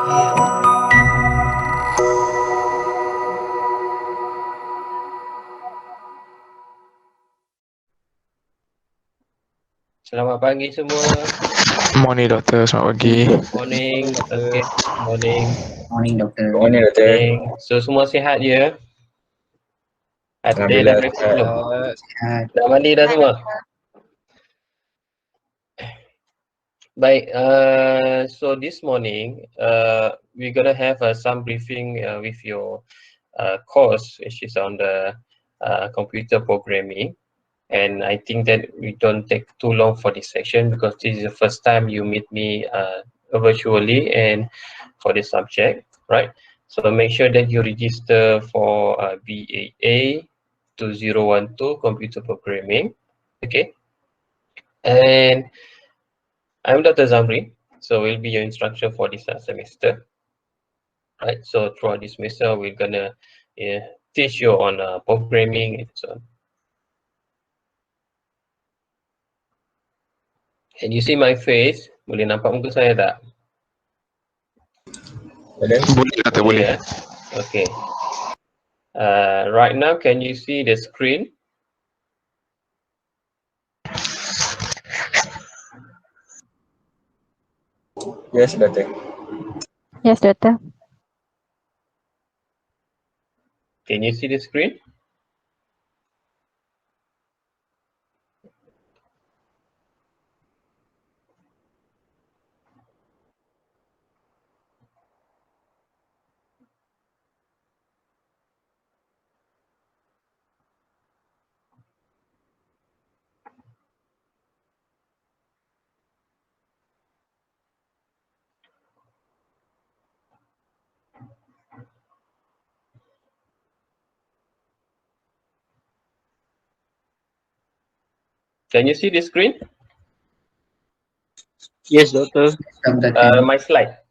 Selamat pagi semua. Morning, Doktor. Selamat pagi. Morning, Dr. K. Morning. Morning, Doktor. Morning, Doktor. Morning. So semua sihat je? Ada dah breakfast belum? Sihat. Dah mandi dah semua? Baik, so this morning, we're gonna have some briefing with your course, which is on the computer programming. And I think that we don't take too long for this section because this is the first time you meet me virtually and for this subject, right? So make sure that you register for BAA2012 computer programming, okay? And I'm Dr. Zamri, so we'll be your instructor for this semester, right? So throughout this semester, we're gonna teach you on programming and so on. Can you see my face? Boleh nampak muka saya tak? Boleh? Boleh, Doktor, boleh. Ya? Okay. Right now, can you see the screen? Yes, Doktor. Yes, Doctor. Can you see the screen? Can you see the screen? Yes, Doctor. My slide?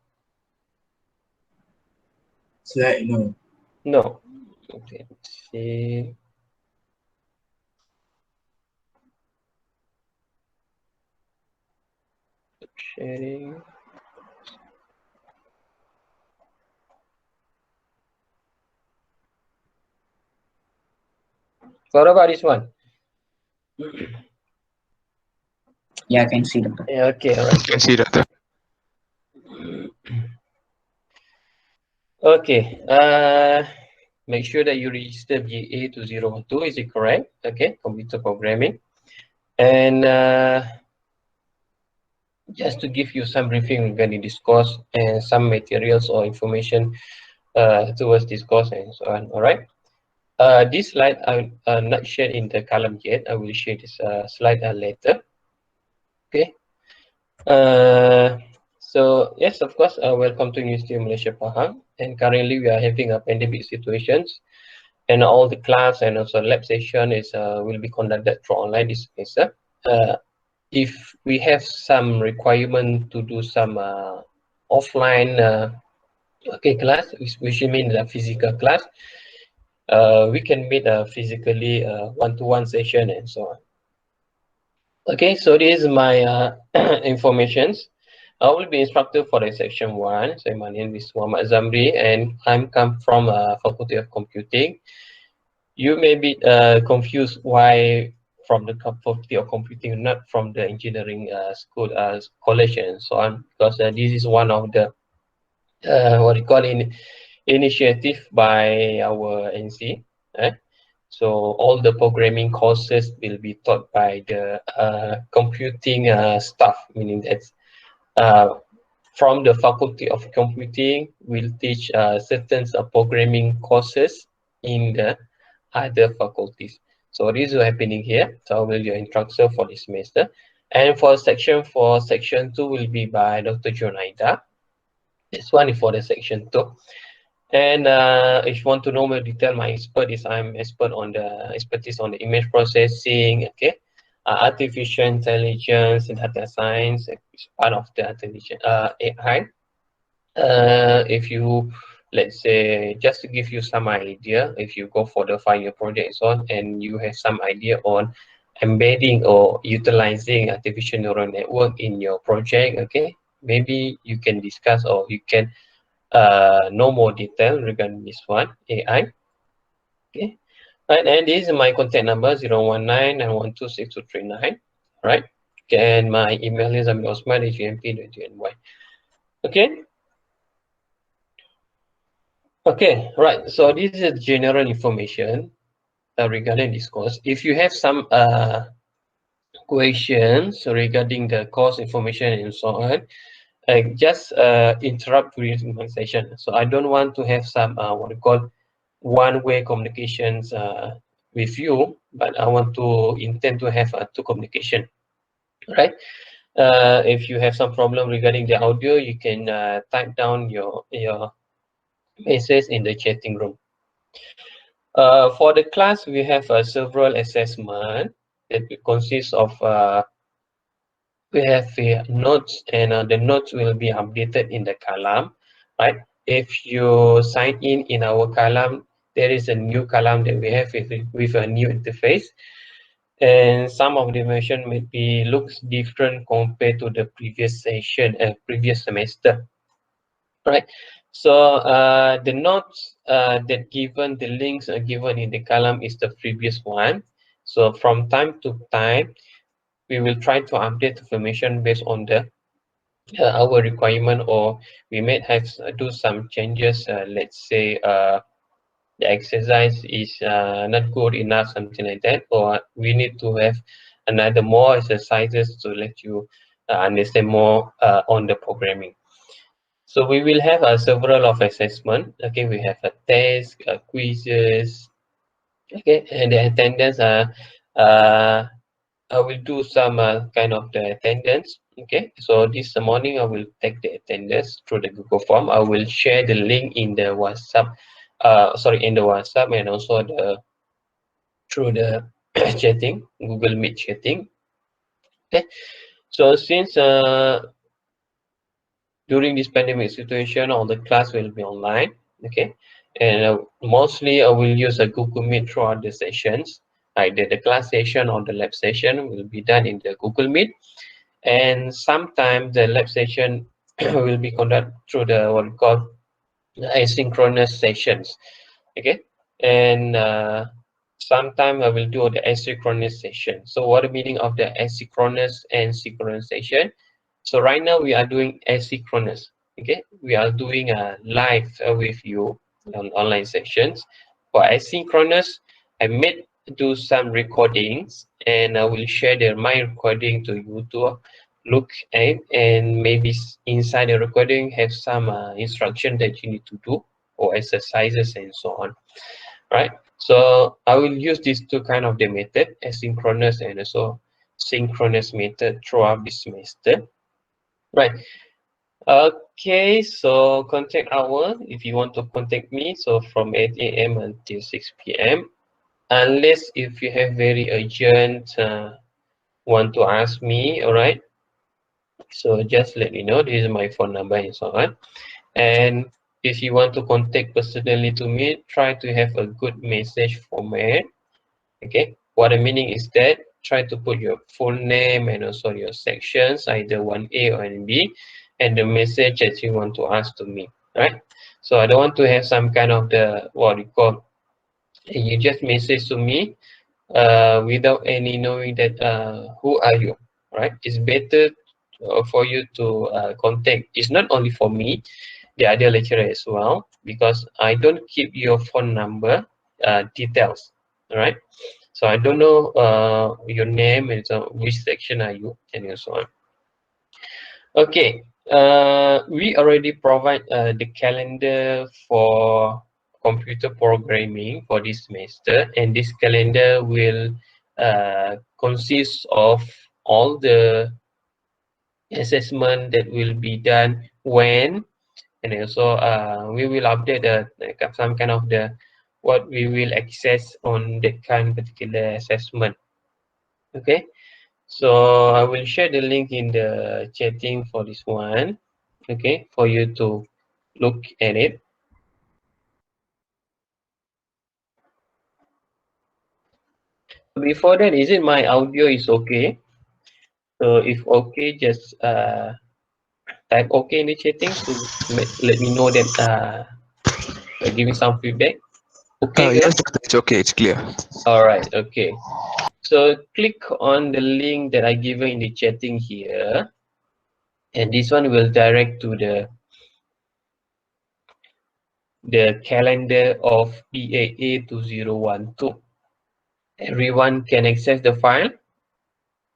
Slide, no. No. Okay, let's see. Sharing. What about this one? Yeah, I can see, Doctor. Yeah, okay, all right. You can see, Doctor. Okay, make sure that you register BA2012, is it correct? Okay, computer programming. And just to give you some briefing regarding this course and some materials or information towards this course and so on, all right? This slide I'm not shared in the column yet. I will share this slide later. Okay. So yes, of course, welcome to University of Malaysia Pahang. And currently we are having a pandemic situations, and all the class and also lab session is will be conducted through online this semester. If we have some requirement to do some offline class, which means the physical class, we can meet physically one-to-one session and so on. Okay, so this is my informations. I will be instructor for the section 1. So my name is Muhammad Zamri and I'm come from Faculty of Computing. You may be confused why from the Faculty of Computing, not from the engineering school, college and so on, because this is one of the what you call initiative by our NC. So all the programming courses will be taught by the computing staff, meaning that from the Faculty of Computing will teach certain programming courses in the other faculties. So this is happening here. So I will be your instructor for this semester. And for section 2 will be by Dr. Jonaida. This one is for the section 2. And if you want to know more detail, my expertise on the image processing, okay, artificial intelligence and data science is part of the AI. If you, let's say, just to give you some idea, if you go for the final project on and you have some idea on embedding or utilizing artificial neural network in your project, okay, maybe you can discuss or you can no more detail regarding this one, AI. Okay. Right, and this is my contact number 019-912-6239. Right. Okay, and my email is amilosman@gmp.gny. Okay. Okay, right. So this is general information regarding this course. If you have some questions regarding the course information and so on, just interrupt during my session. So I don't want to have some what we call one-way communications with you, but I want to intend to have two communication, right? If you have some problem regarding the audio, you can type down your message in the chatting room. For the class, we have several assessment that consists of we have notes, and the notes will be updated in the column, right? If you sign in our column, there is a new column that we have with a new interface, and some of the information may be looks different compared to the previous session, previous semester, right? So the notes that given, the links are given in the column is the previous one. So from time to time, we will try to update information based on the our requirement, or we may have do some changes. Let's say the exercise is not good enough, something like that, or we need to have another more exercises to let you understand more on the programming. So we will have several of assessment. Okay, we have a test, quizzes. Okay, and the attendance I will do some kind of the attendance. Okay, so this morning I will take the attendance through the Google form. I will share the link in the WhatsApp, in the WhatsApp, and also the through the chatting, Google Meet chatting. Okay, so since during this pandemic situation, all the class will be online. Okay, and mostly I will use a Google Meet throughout the sessions. Either the class session or the lab session will be done in the Google Meet, and sometimes the lab session will be conducted through the what we call asynchronous sessions. Okay, and sometimes I will do the asynchronous session. So what the meaning of the asynchronous and synchronous session? So right now we are doing asynchronous. Okay, we are doing a live with you on online sessions. For asynchronous, I may do some recordings, and I will share my recording to you to look at, and maybe inside the recording have some instruction that you need to do, or exercises and so on, right? So I will use these two kind of the method, asynchronous and also synchronous method throughout this semester, right? Okay, so contact hour, if you want to contact me, so from 8 a.m. until 6 p.m. unless if you have very urgent want to ask me, all right? So just let me know. This is my phone number and so on. And if you want to contact personally to me, try to have a good message format. Okay, what the meaning is that try to put your full name and also your sections, either 1A or 1B, and the message that you want to ask to me, right? So I don't want to have some kind of the what you call, you just message to me without any knowing that who are you, right? It's better for you to contact. It's not only for me, the other lecturer as well, because I don't keep your phone number details, all right? So I don't know your name and so which section are you and so on. Okay, we already provide the calendar for computer programming for this semester, and this calendar will consist of all the assessment that will be done when, and also we will update some kind of the what we will access on that kind of particular assessment. Okay, so I will share the link in the chatting for this one, okay, for you to look at it. Before that, is it my audio is okay? So if okay, just type okay in the chatting to let me know that give me some feedback. Okay, Yes, guys. doctor, it's okay, it's clear. All right. Okay. So click on the link that I given in the chatting here, and this one will direct to the calendar of BAA2012. Everyone can access the file.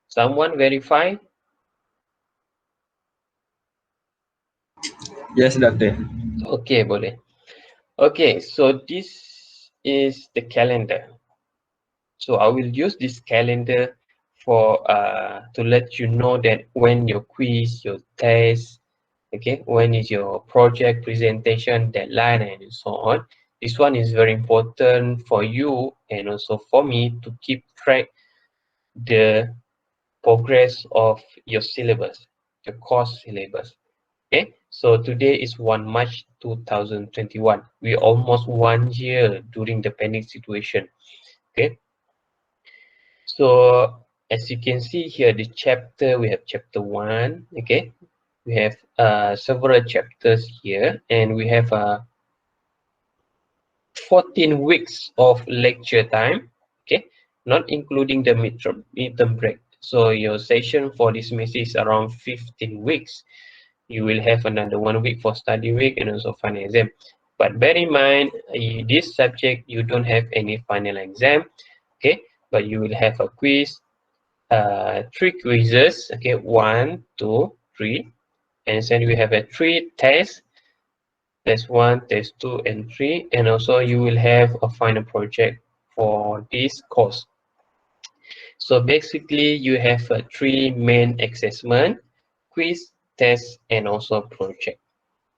Someone verify. Yes, Doctor. Okay, boleh. Okay, so this is the calendar. So I will use this calendar for to let you know that when your quiz, your test, okay, when is your project presentation deadline and so on. This one is very important for you and also for me to keep track the progress of your syllabus, your course syllabus. Okay, so today is 1 March 2021. We almost 1 year during the pandemic situation. Okay, so as you can see here, the chapter, we have chapter 1. Okay, we have several chapters here, and we have 14 weeks of lecture time. Okay, not including the midterm break. So your session for this semester is around 15 weeks. You will have another 1 week for study week and also final exam. But bear in mind, this subject you don't have any final exam. Okay, but you will have a quiz, 3 quizzes. Okay, 1, 2, 3, and then we have a 3 tests. Test 1, test 2, and 3, and also you will have a final project for this course. So basically you have 3 main assessment: quiz, test, and also project.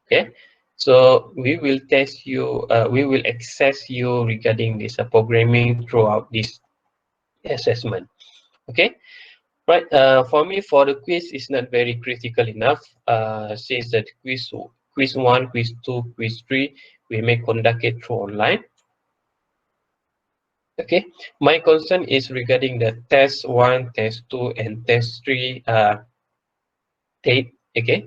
Okay, so we will test you, we will assess you regarding this programming throughout this assessment. Okay, right. For me, for the quiz, it's not very critical enough. Since that quiz 1, quiz 2, quiz 3, we may conduct it through online. Okay, my concern is regarding the test 1, test 2, and test 3 date. Okay,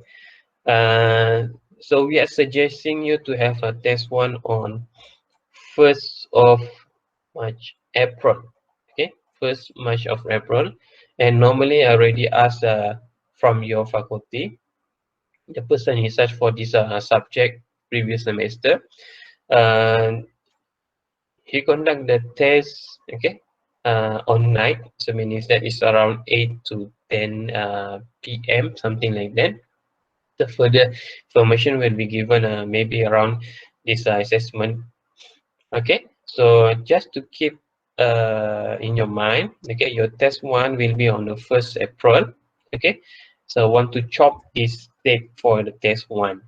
so we are suggesting you to have a test 1 on 1st of March, April. Okay, 1st March of April, and normally I already asked from your faculty, the person in search for this subject previous semester. He conduct the test, okay, on night. So means that it's around 8 to 10 p.m., something like that. The further information will be given maybe around this assessment. Okay, so just to keep in your mind, okay, your test 1 will be on the 1st April. Okay, so want to chop this date for the test 1.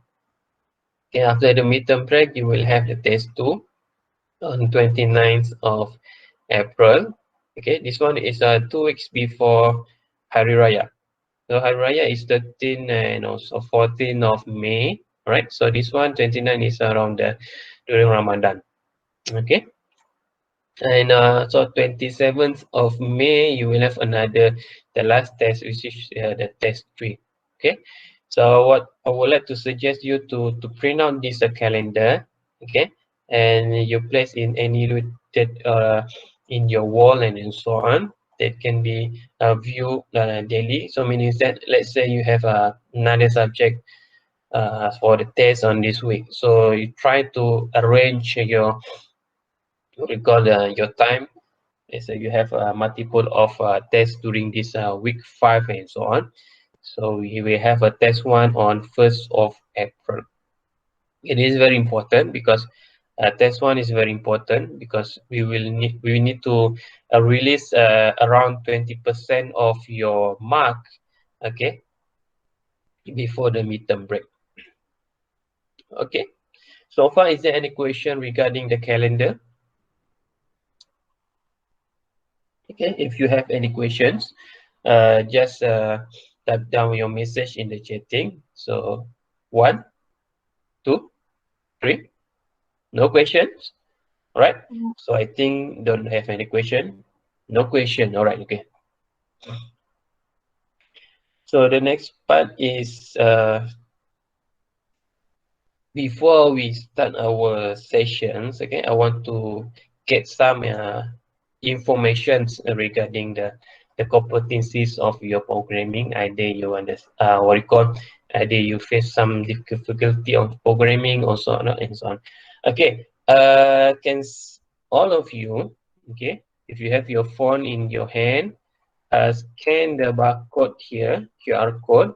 Okay, after the midterm break, you will have the test 2 on 29th of April. Okay, this one is 2 weeks before Hari Raya. So Hari Raya is 13 and also 14 of May. Right, so this one 29 is around during Ramadan. Okay, and so 27th of May you will have the last test, which is the test 3. Okay, so what I would like to suggest you to print out this calendar. Okay, and you place in any that in your wall and so on, that can be viewed daily. So meaning that, let's say you have another subject for the test on this week, so you try to arrange your your time. So you have multiple of tests during this week 5 and so on. So we will have a test 1 on 1st of April. It is very important because test 1 is very important because we need to release around 20% of your mark, okay, before the midterm break. Okay, so far, is there any question regarding the calendar? Okay, if you have any questions, just type down your message in the chatting. So 1, 2, 3, no questions. All right, so I think don't have any question. No question. All right, okay. So the next part is before we start our sessions, okay, I want to get some information regarding the competencies of your programming. Either you understand what you call, either you face some difficulty of programming or so on and so on. Okay, all of you, okay, if you have your phone in your hand, scan the barcode here, QR code,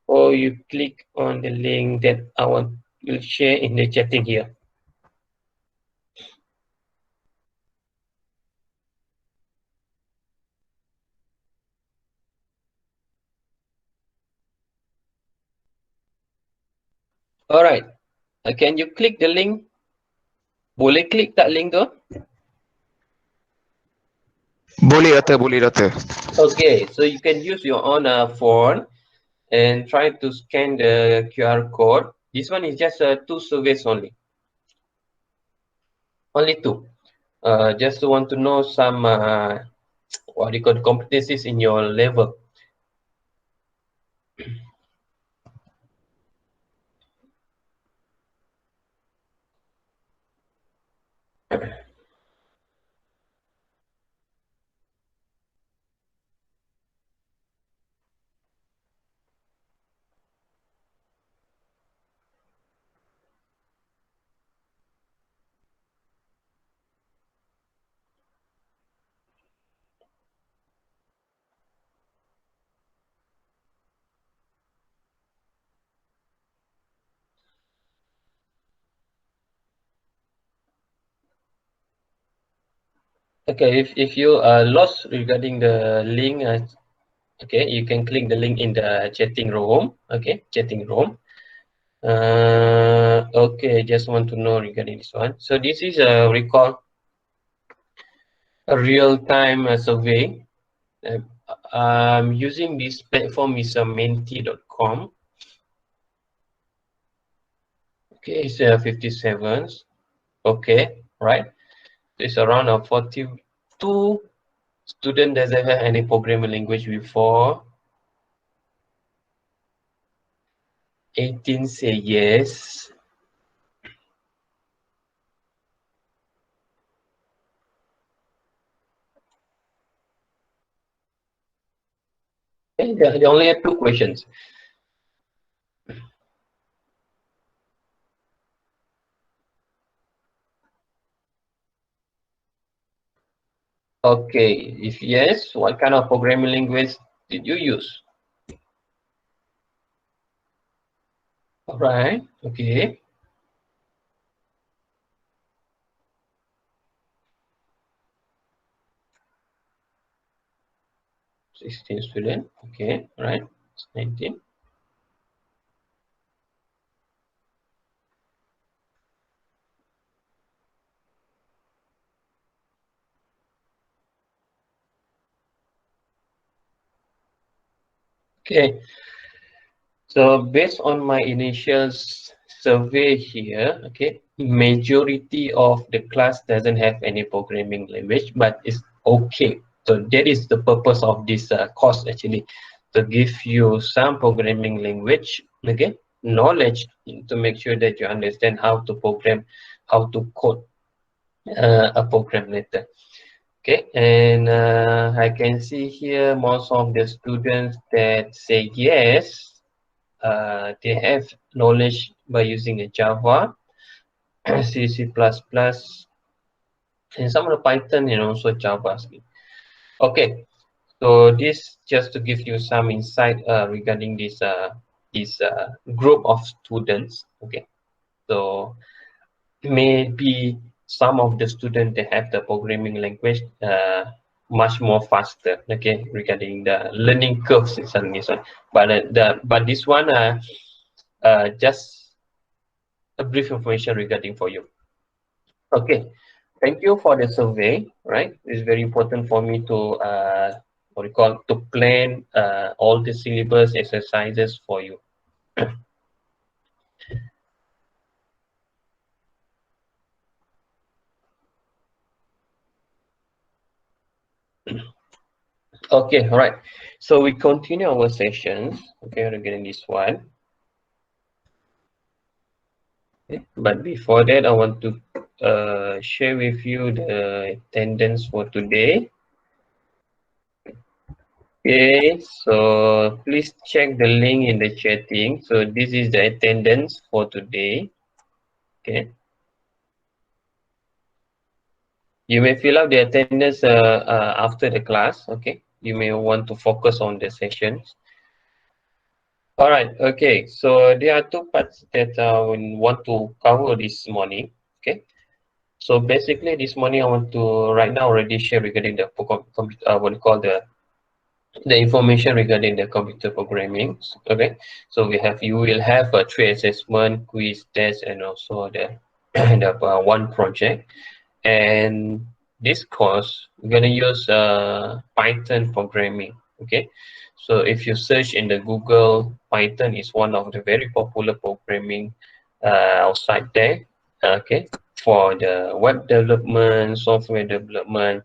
or you click on the link that I will share in the chatting here. All right. Can you click the link? Boleh klik tak link tu? Boleh Doctor. Okay, so you can use your own phone and try to scan the QR code. This one is just 2 surveys only. Only 2. Just want to know some what do you call competencies in your level. Okay, if you are lost regarding the link, okay, you can click the link in the chatting room. Okay, chatting room. Okay, just want to know regarding this one. So this is a real-time survey. I'm using this platform is menti.com. Okay, it's 57. Okay, right. It's around 42 student doesn't have any programming language before. 18 say yes. Okay, they only have 2 questions. Okay, if yes, what kind of programming language did you use? All right, okay. 16 student, okay, right, 19. Okay, so based on my initial survey here, okay, majority of the class doesn't have any programming language, but it's okay. So that is the purpose of this course actually, to give you some programming language, okay, knowledge to make sure that you understand how to program, how to code a program later. Okay, and I can see here most of the students that say yes, they have knowledge by using a Java, C, C++, and some of the Python and also JavaScript. Okay, so this just to give you some insight regarding this group of students. Okay, so maybe some of the students they have the programming language much more faster, okay, regarding the learning curves and this one. But this one just a brief information regarding for you. Okay, thank you for the survey. Right, it's very important for me to what we call to plan all the syllabus exercises for you. Okay, all right. So we continue our sessions. Okay, regarding this one. Okay. But before that, I want to share with you the attendance for today. Okay, so please check the link in the chatting. So this is the attendance for today. Okay. You may fill out the attendance after the class. Okay. You may want to focus on the sessions. All right. Okay. So there are two parts that we want to cover this morning. Okay. So basically, this morning I want to right now already share regarding the what we call the information regarding the computer programming. Okay. So you will have a 3 assessment, quiz, test, and also the one project. And this course we're going to use Python programming. Okay, so if you search in the Google, Python is one of the very popular programming outside there. Okay, for the web development, software development,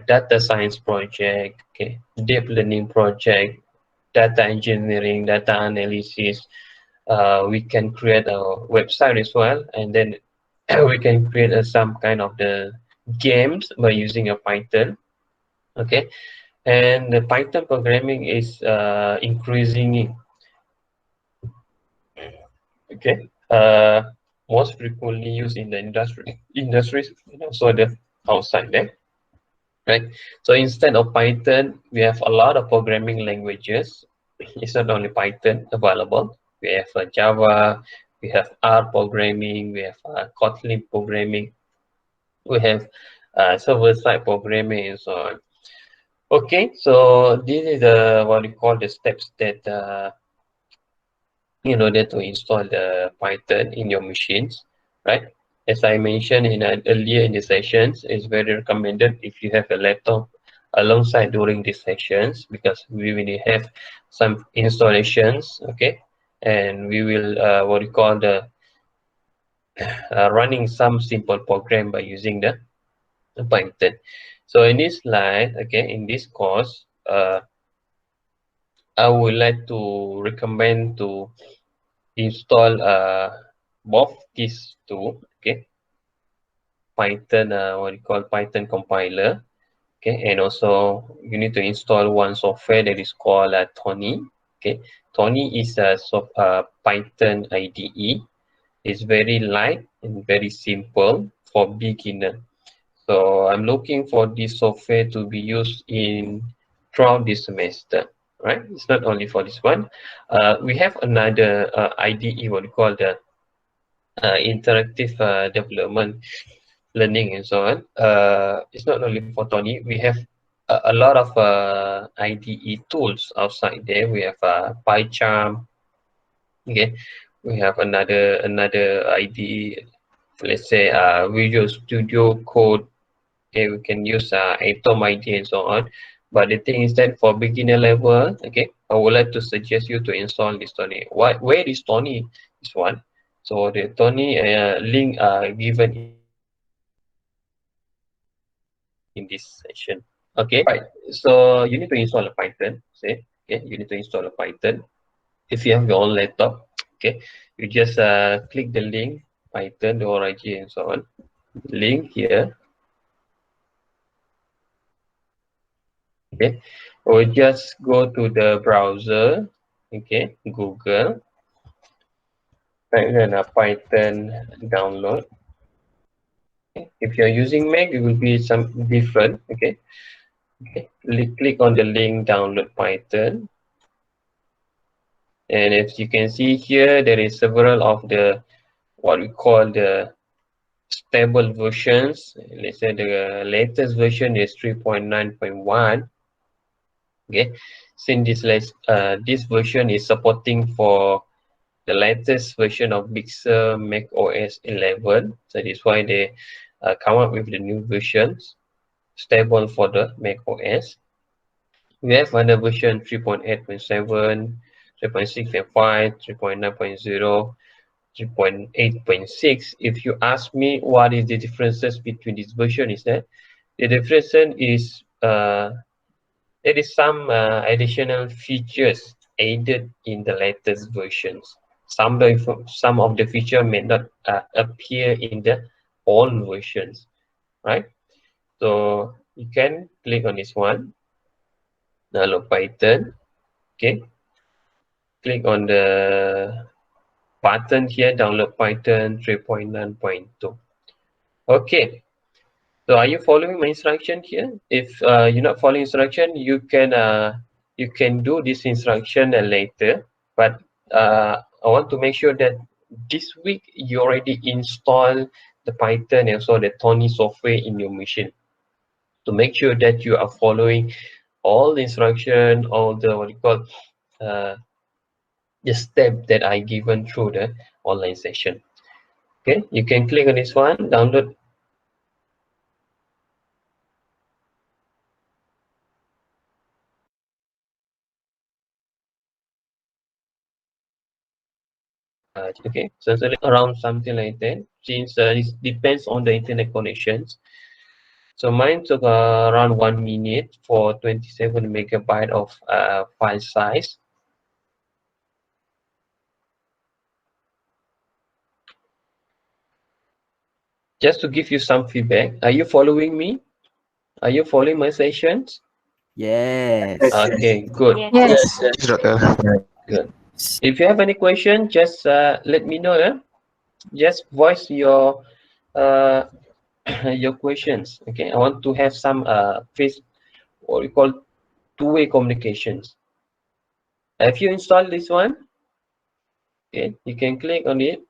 data science project, okay, deep learning project, data engineering, data analysis. We can create a website as well, and then we can create some kind of the games by using a Python. Okay, and the Python programming is increasing. Okay, most frequently used in the industries, and also the outside there. Right. So instead of Python, we have a lot of programming languages. It's not only Python available. We have Java, we have R programming, we have Kotlin programming, we have server-side programming, and so on. Okay, so this is what we call the steps that in order to install the Python in your machines, right? As I mentioned earlier in the sessions, it's very recommended if you have a laptop alongside during these sessions, because we will have some installations, okay? And we will what we call the running some simple program by using the Python. So in this slide, okay, in this course, I would like to recommend to install both these two, okay, Python, what you call Python compiler, okay, and also you need to install one software that is called Thonny, okay. Thonny is a Python IDE. It's very light and very simple for beginner. So I'm looking for this software to be used throughout this semester, right? It's not only for this one. We have another IDE, what we call the interactive development learning and so on. It's not only for Thonny. We have a lot of IDE tools outside there. We have PyCharm. Okay, we have another IDE. Let's say Visual Studio Code. Okay, we can use Atom ID and so on. But the thing is that for beginner level, okay, I would like to suggest you to install this Thonny. Where is Thonny? This one. So the Thonny link given in this session. Okay, right. So you need to install a Python. Say, okay, you need to install a Python. If you have your own laptop, okay, you just click the link Python, the org and so on. Link here. Okay, or just go to the browser. Okay, Google. Type in a Python download. Okay. If you're using Mac, it will be some different. Okay. Okay. Click on the link download Python. And as you can see here, there is several of the what we call the stable versions. Let's say the latest version is 3.9.1. Okay, since this version is supporting for the latest version of Big Sur Mac OS 11, so that's why they come up with the new versions stable for the Mac OS. We have another version 3.8.7, 3.6.5, 3.9.0, 3.8.6. If you ask me what is the differences between this version, is that the difference is there is some additional features added in the latest versions. some of the feature may not appear in the all versions, right? So you can click on this one, download Python. Okay, click on the button here, download Python 3.9.2. Okay, so are you following my instruction here? If you're not following instruction, you can do this instruction later. But I want to make sure that this week you already install the Python and also the Thonny software in your machine, to make sure that you are following all the instruction, all the the step that I given through the online session. Okay, you can click on this one, download. Okay, so it's around something like that. Since it depends on the internet connections. So mine took around 1 minute for 27 megabyte of file size. Just to give you some feedback, are you following me? Are you following my sessions? Yes. Okay, good. Yes. Yes, Doctor. Good. If you have any question, just let me know. Just voice your your questions. Okay, I want to have some what we call two-way communications. Have you installed this one? Okay, you can click on it.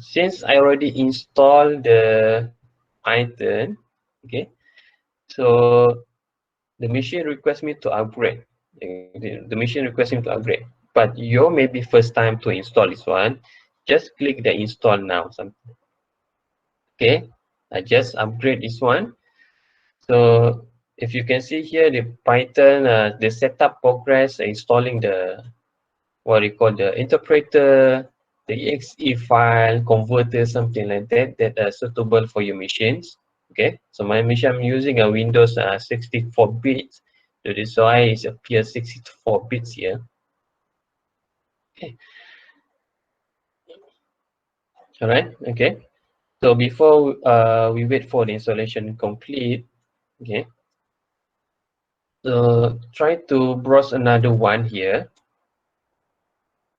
Since I already installed the Python, okay, so the machine requests me to upgrade. The machine requests me to upgrade, but you may be first time to install this one. Just click the install now. Okay, I just upgrade this one. So if you can see here, the Python, the setup progress, installing the what you call the interpreter, the exe file, converter, something like that, that are suitable for your machines. Okay, so my machine, I'm using a Windows 64 bits. So this is why it appears 64 bits here. Okay, all right. Okay, so before we wait for the installation complete, okay, so try to browse another one here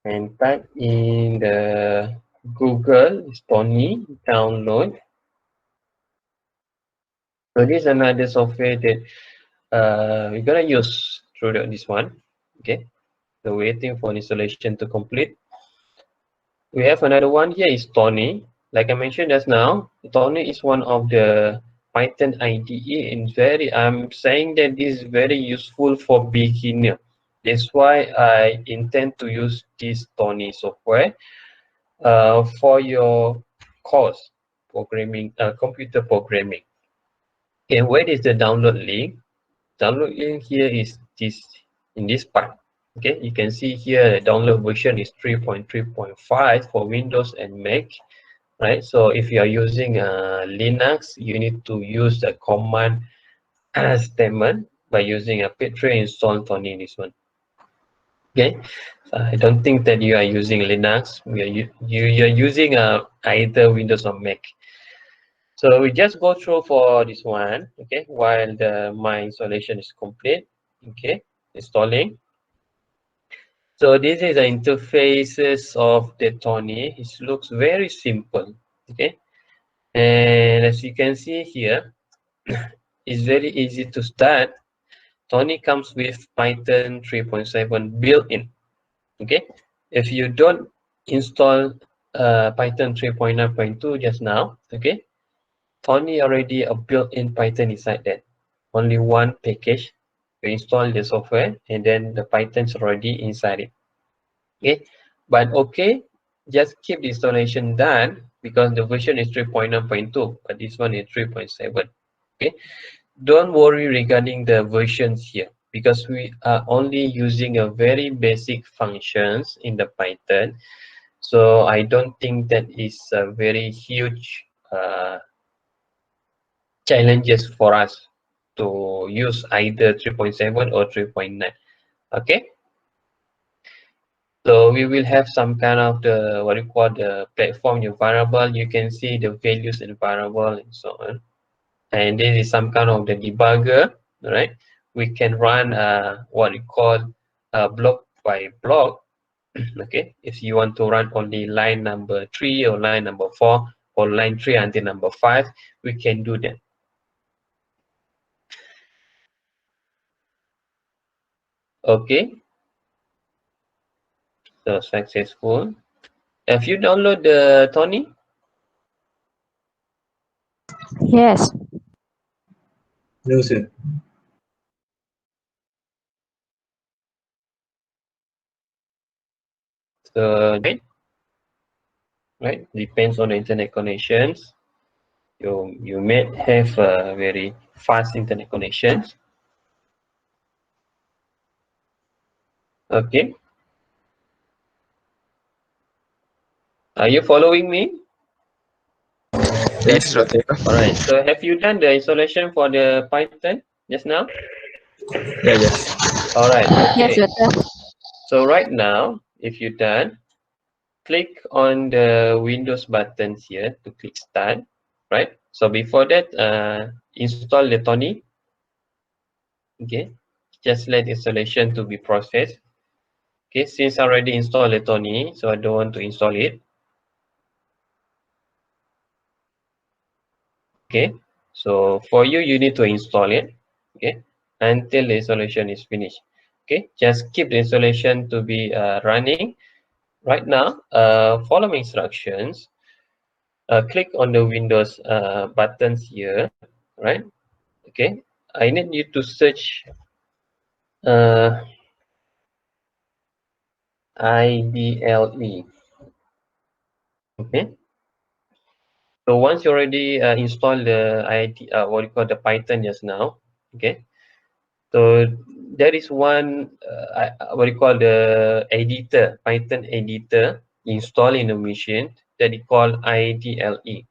and type in the Google Thonny download. So this is another software that we're gonna use through this one. Okay, so waiting for installation to complete. We have another one here is Thonny. Like I mentioned just now, Thonny is one of the Python IDE, and I'm saying that this is very useful for beginner. That's why I intend to use this Thonny software for your course programming, computer programming. And where is the download link? Download link here is this, in this part. Okay, you can see here the download version is 3.3.5 for Windows and Mac, right? So if you are using Linux, you need to use the command statement by using a ptre install Thonny in this one. Okay, I don't think that you are using Linux. You're using either Windows or Mac. So we just go through for this one, okay, while my installation is complete. Okay, installing. So this is the interfaces of the Thonny. It looks very simple, okay, and as you can see here, it's very easy to start. Thonny comes with Python 3.7 built-in. Okay, if you don't install Python 3.9.2 just now, okay, Thonny already a built-in Python inside that. Only one package. You install the software and then the Python's already inside it. Okay, but okay, just keep the installation done because the version is 3.9.2, but this one is 3.7. Okay, don't worry regarding the versions here because we are only using a very basic functions in the Python. So I don't think that is a very huge challenges for us to use either 3.7 or 3.9. Okay, So we will have some kind of the what you call the platform your variable. You can see the values in variable and so on. And this is some kind of the debugger, right? We can run what you call block by block. Okay, if you want to run only line number 3 or line number 4 or line 3 until number 5, we can do that. Okay, so successful. Have you downloaded the Thonny? Yes. No, sir. So right, depends on the internet connections. You may have very fast internet connections. Okay, are you following me? Yes, Doctor. All right. So have you done the installation for the Python just now? Yeah, yes. All right. Yes, Okay. Doctor. So right now, if you're done, click on the Windows buttons here to click Start. Right. So before that, install the Thonny. Okay. Just let installation to be processed. Okay. Since I already installed the Thonny, so I don't want to install it. Okay. So for you, you need to install it. Okay. Until the installation is finished. Okay. Just keep the installation to be running. Right now, follow my instructions. Click on the Windows buttons here, right? Okay, I need you to search IDLE. Okay, so once you already install the what you call the Python just now, okay, so there is one what you call the editor, Python editor installed in the machine that is called IDLE.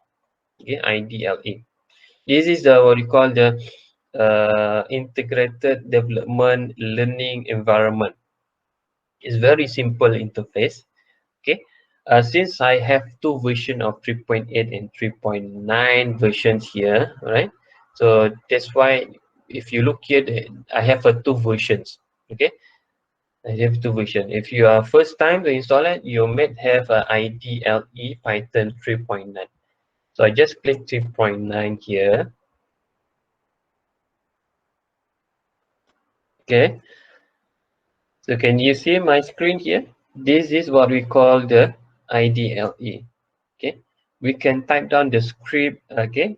Okay, IDLE. This is what you call the integrated development learning environment. It's very simple interface. Okay, since I have two versions of 3.8 and 3.9 versions here, right? So that's why if you look here, I have two versions. Okay, I have two versions. If you are first time to install it, you might have IDLE Python 3.9. So I just click 3.9 here. Okay, so can you see my screen here? This is what we call the IDLE. Okay, we can type down the script. Okay,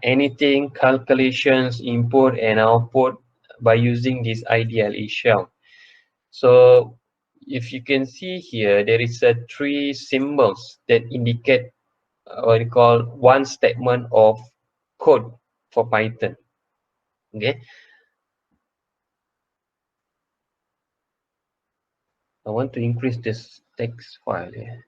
anything calculations, input and output by using this IDLE shell. So if you can see here, there is three symbols that indicate what we call one statement of code for Python. Okay, I want to increase this text file here.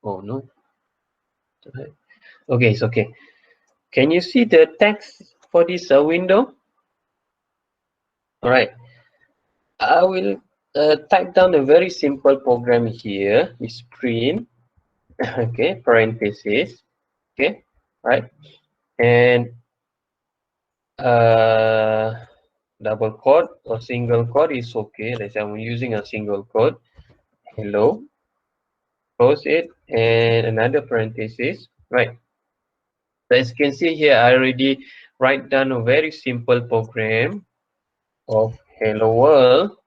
Oh no. Okay, it's okay. Can you see the text for this window? All right. I will type down a very simple program here. Is print, okay, parentheses, okay, right, and double quote or single quote is okay. Let's say I'm using a single quote. Hello, close it, and another parenthesis, right. So as you can see here, I already write down a very simple program of hello world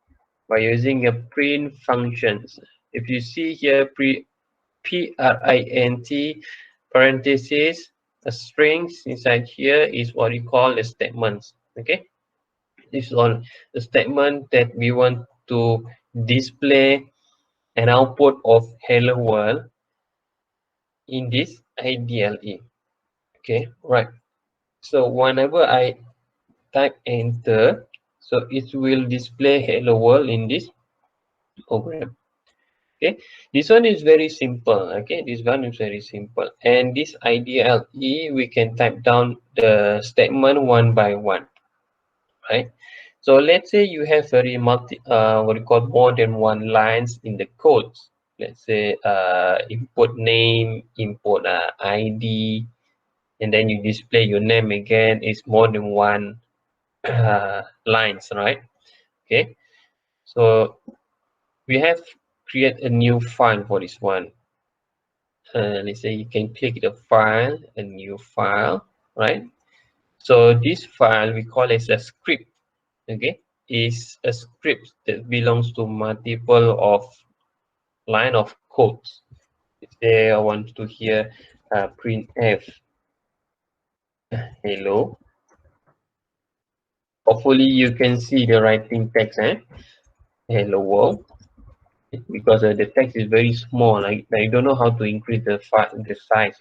by using a print functions. If you see here, print parentheses, a strings inside here is what we call the statements. Okay, this is all the statement that we want to display an output of hello world in this IDLE. Okay, right. So whenever I type enter, so it will display hello world in this program. Okay, this one is very simple. Okay, this one is very simple, and this IDLE we can type down the statement one by one, right? So let's say you have very what you call more than one lines in the code. Let's say import name, import ID, and then you display your name again. Is more than one lines, right? Okay, so we have create a new file for this one. Let's say you can click the file, a new file, right? So this file we call it a script. Okay, is a script that belongs to multiple of line of codes. Say I want to hear printf hello. Hopefully you can see the writing text, hello world, because the text is very small. I don't know how to increase the size.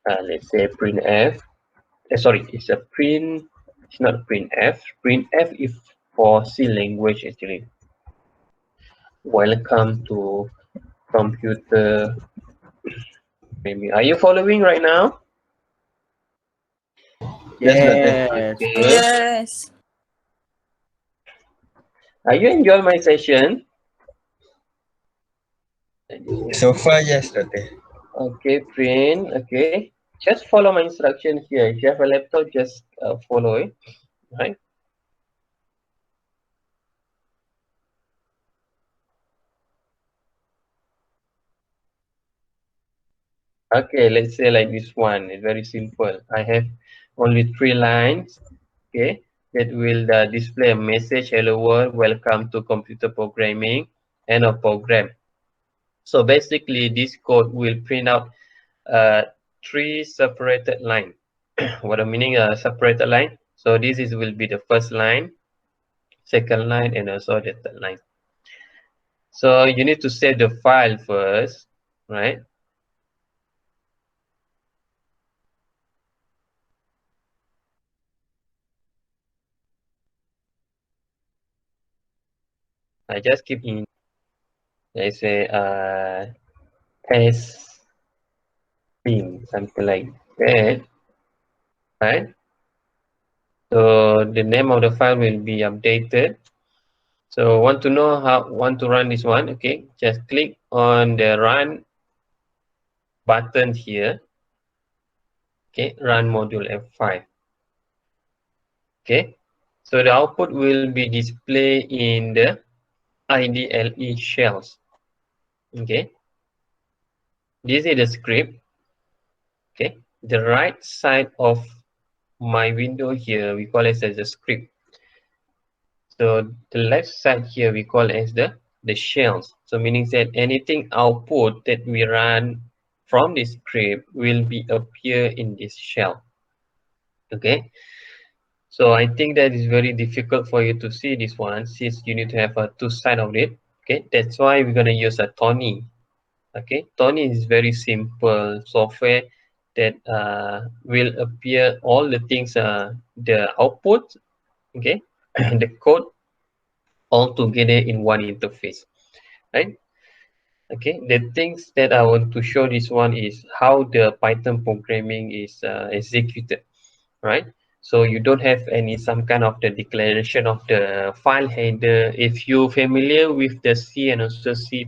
Let's say printf. Sorry, it's a print. It's not printf. Printf is for C language actually. Welcome to computer. Maybe are you following right now? Yes. Okay. Yes. Are you enjoying my session? So far, yes, Doctor. Okay, print. Okay, just follow my instruction here. If you have a laptop, just follow it, right? Okay, let's say like this one. It's very simple. I have only 3 lines. Okay, that will display a message. Hello world, welcome to computer programming, and a program. So basically, this code will print out 3 separated line. What I meaning a separated line? So this is will be the first line, second line, and also the third line. So you need to save the file first, right? I just keep in, I say test thing, something like that, right? So the name of the file will be updated. So want to know want to run this one? Okay, just click on the run button here. Okay, run module F5. Okay, so the output will be displayed in the IDLE shells. Okay, this is the script. Okay, the right side of my window here we call it as a script. So the left side here we call as the shells. So meaning that anything output that we run from this script will be appear in this shell. Okay, so I think that is very difficult for you to see this one since you need to have a two side of it. Okay, that's why we're gonna use a Thonny. Okay, Thonny is very simple software that will appear all the things, the output, okay, the code all together in one interface, right? Okay, the things that I want to show this one is how the Python programming is executed, right? So you don't have any some kind of the declaration of the file header. If you're familiar with the C and also C++,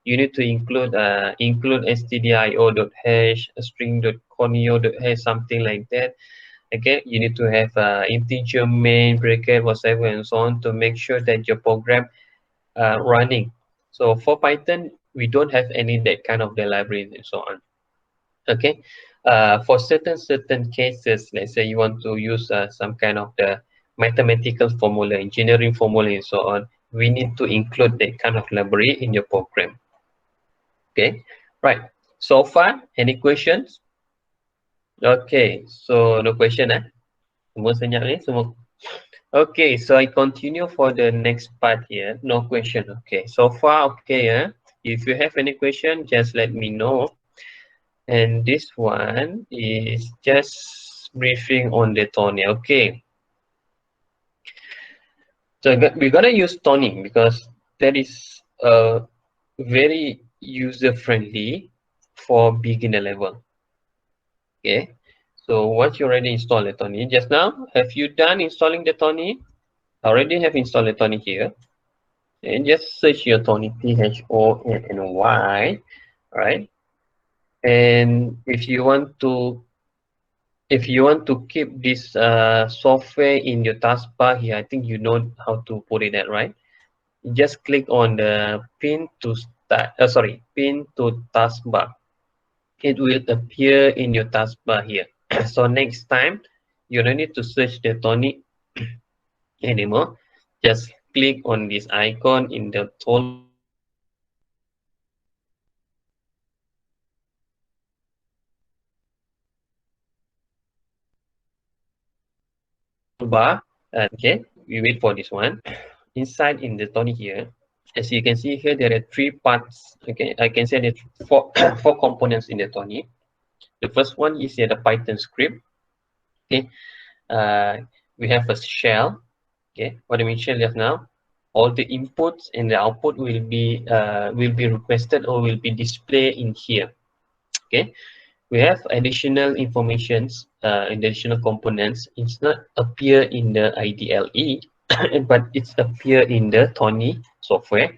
you need to include stdio.hash, string.conio.hash, something like that. Okay, you need to have integer main bracket whatever and so on to make sure that your program running. So for Python, we don't have any that kind of the libraries and so on. Okay, for certain cases, let's say you want to use some kind of the mathematical formula, engineering formula, and so on, we need to include that kind of library in your program. Okay, right. So far, any questions? Okay, so no question, Semua senyap ni, semua. Okay, so I continue for the next part here. No question. Okay, so far okay. If you have any question, just let me know. And this one is just briefing on the Thonny. Okay. So we're gonna use Thonny because that is very user friendly for beginner level. Okay, so once you already installed the Thonny, just now, have you done installing the Thonny? Already have installed the Thonny here, and just search your Thonny, Thonny, right? And if you want to keep this software in your taskbar here, I think you know how to put it at, right? You just click on the pin to start, pin to taskbar. It will appear in your taskbar here. So next time, you don't need to search the Thonny anymore. Just click on this icon in the toolbar. Okay, we wait for this one. Inside in the Thonny here, as you can see here, there are three parts. Okay, I can say that four four components in the Thonny. The first one is here the Python script. Okay, we have a shell. Okay, what I mentioned just now, all the inputs and the output will be requested or will be displayed in here. Okay, we have additional informations, additional components. It's not appear in the IDLE, but it's appear in the Thonny software.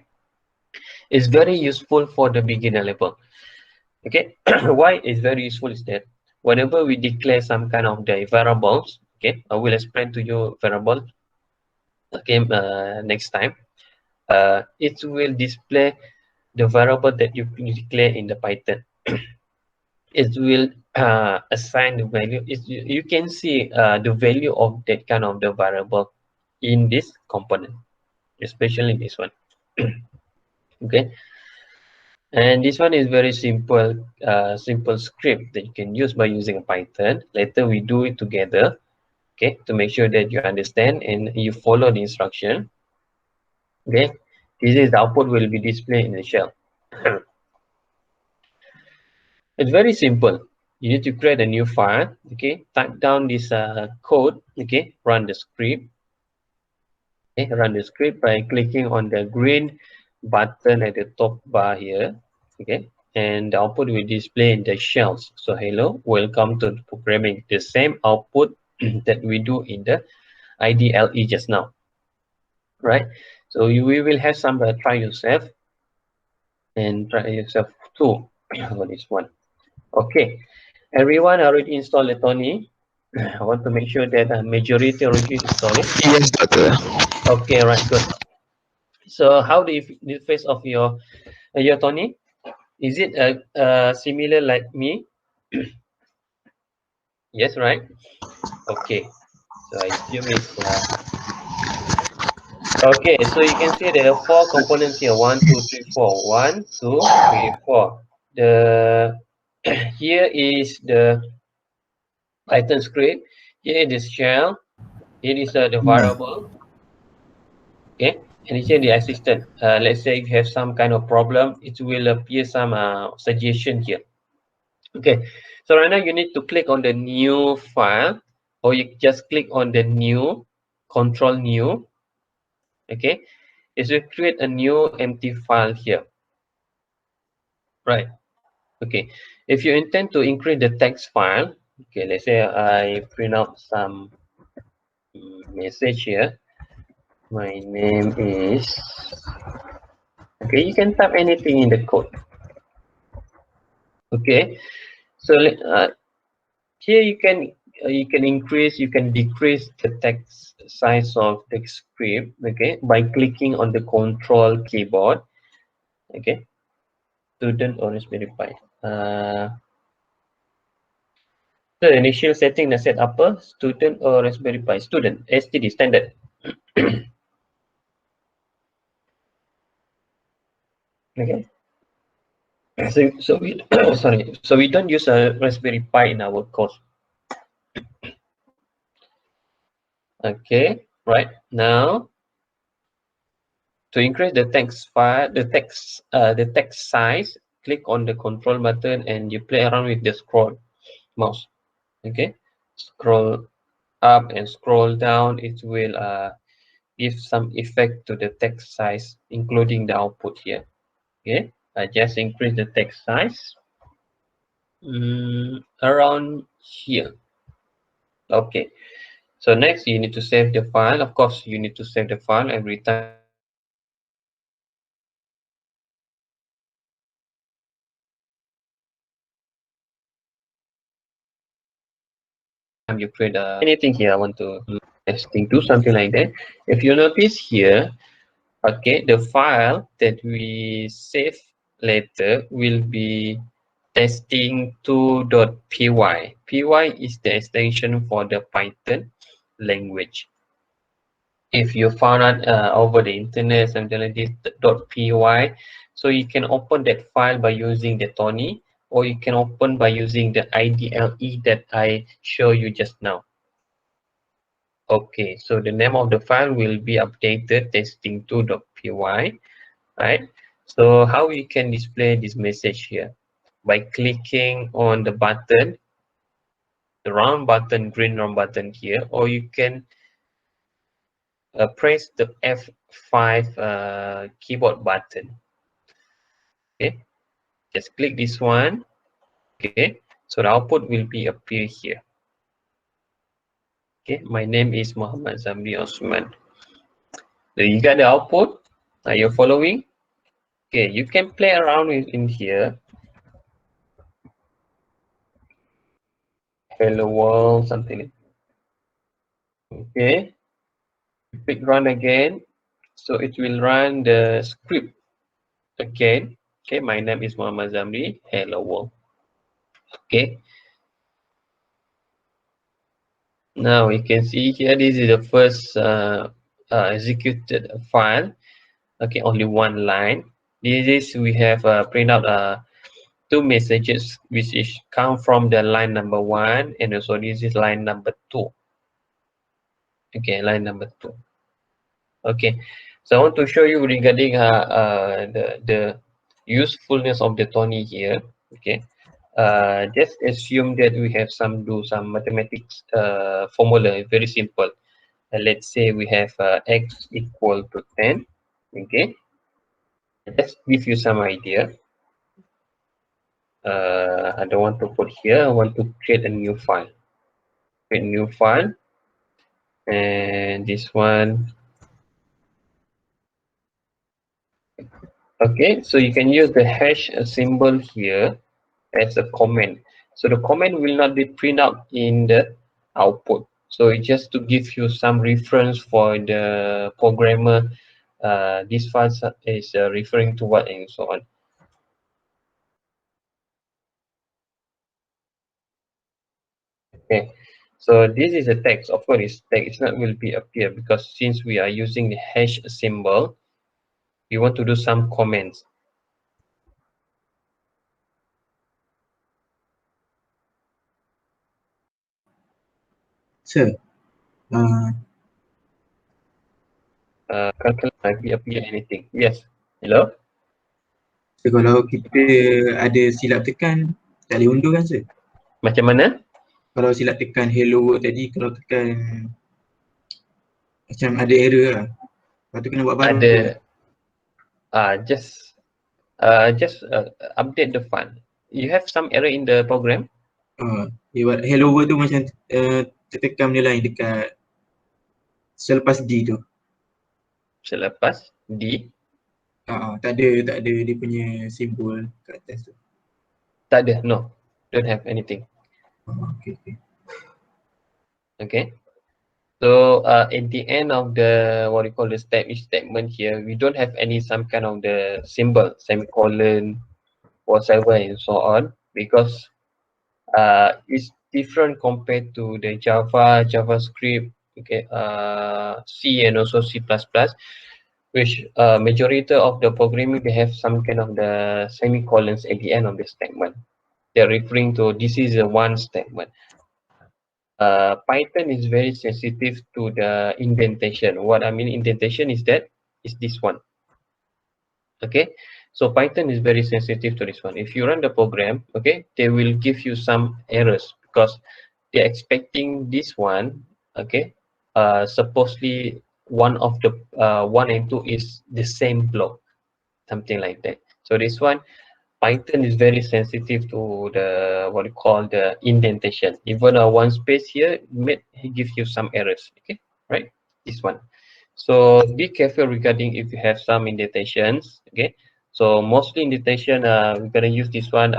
It's very useful for the beginner level. Okay, why it's very useful is that whenever we declare some kind of the variables, okay, I will explain to you variable. Okay, next time, it will display the variable that you declare in the Python. It will assign the value. You can see the value of that kind of the variable in this component, especially this one. Okay, and this one is very simple, simple script that you can use by using Python. Later we do it together, okay, to make sure that you understand and you follow the instruction. Okay, this is the output will be displayed in the shell. It's very simple. You need to create a new file. Okay, type down this code. Okay, run the script. Okay, run the script by clicking on the green button at the top bar here. Okay, and the output will display in the shells. So hello, welcome to programming. The same output that we do in the IDLE just now, right? So we will have some try yourself and try yourself too for this one. Okay, everyone already installed the Thonny. I want to make sure that the majority already installed it. Yes, Doctor. Okay, right, good. So how do you face of your Thonny? Is it similar like me? Yes, right? Okay. So I assume it's okay. So you can see there are four components here. 1, 2, 3, 4. 1, 2, 3, 4. The here is the Python script. Here is the shell. Here is the variable. Okay. And here the assistant. Let's say if you have some kind of problem, it will appear some suggestion here. Okay, so right now you need to click on the new file, or you just click on the new, control new. Okay, it will create a new empty file here. Right. Okay, if you intend to increase the text file, okay, let's say I print out some message here. My name is, okay, you can type anything in the code. Okay, so here you can increase, you can decrease the text size of the script, okay, by clicking on the control keyboard. Okay, student or Raspberry Pi. The initial setting na set apa? Student or Raspberry Pi? Student, STD standard. Okay. So we sorry, so we don't use a Raspberry Pi in our course. Okay, right now to increase the text file, the text size, click on the control button and you play around with the scroll mouse. Okay, scroll up and scroll down. It will give some effect to the text size, including the output here. Okay, I just increase the text size around here. Okay, so next you need to save the file. Of course, you need to save the file every time you create anything here. I want to testing, do something like that. If you notice here, okay, the file that we save later will be testing2.py. Py is the extension for the Python language. If you found out over the internet something like this .py, so you can open that file by using the Thonny, or you can open by using the IDLE that I show you just now. Okay, so the name of the file will be updated testing2.py, right? So how we can display this message here? By clicking on the button, the round button, green round button here, or you can press the F5 keyboard button. Okay, just click this one. Okay, so the output will be appear here. Okay, my name is Muhammad Zamri Osman. So you got the output. Are you following? Okay, you can play around with in here. Hello world, something. Okay, click run again. So it will run the script again. Okay, my name is Muhammad Zamri. Hello world. Okay, now you can see here, this is the first executed file. Okay, only one line. This is we have print out two messages which is come from the line number 1, and also this is line number 2. Okay, line number 2. Okay, so I want to show you regarding the usefulness of the Thonny here. Okay, just assume that we have some mathematics formula, very simple. Let's say we have x equal to 10. Okay, let's give you some idea. I don't want to put here. I want to create a new file. Create new file, and this one. Okay, so you can use the hash symbol here as a comment. So the comment will not be print out in the output. So it's just to give you some reference for the programmer. This file is referring to what and so on. Okay, so this is a text. Of course, it's text. It's not will be appear because since we are using the hash symbol, we want to do some comments. Sir, Can't be appear anything. Yes. Hello. so kalau kita ada silap tekan, tak boleh undur kan sir? Macam mana? Kalau silap tekan hello world tadi, kalau tekan macam ada error lah. Lepas tu kena buat baru. Ada. Just update the file. You have some error in the program? Dia buat hello world tu macam tertekan benda lain dekat selepas D tu. Selepas D? Tak ada dia punya simbol kat atas tu. Tak ada, no. Don't have anything. Okay. Okay. So at the end of the what you call the statement here, we don't have any some kind of the symbol, semicolon, whatever and so on, because it's different compared to the Java, JavaScript, okay, C and also C++, which majority of the programming they have some kind of the semicolons at the end of the statement. They're referring to this is a one statement. Python is very sensitive to the indentation. What I mean indentation is that is this one. Okay, so Python is very sensitive to this one. If you run the program, okay, they will give you some errors because they're expecting this one. Okay, supposedly one of the 1 and 2 is the same block, something like that. So this one, Python is very sensitive to the what you call the indentation. Even a one space here may give you some errors. Okay, right? This one. So be careful regarding if you have some indentations. Okay, so mostly indentation. We're gonna use this one.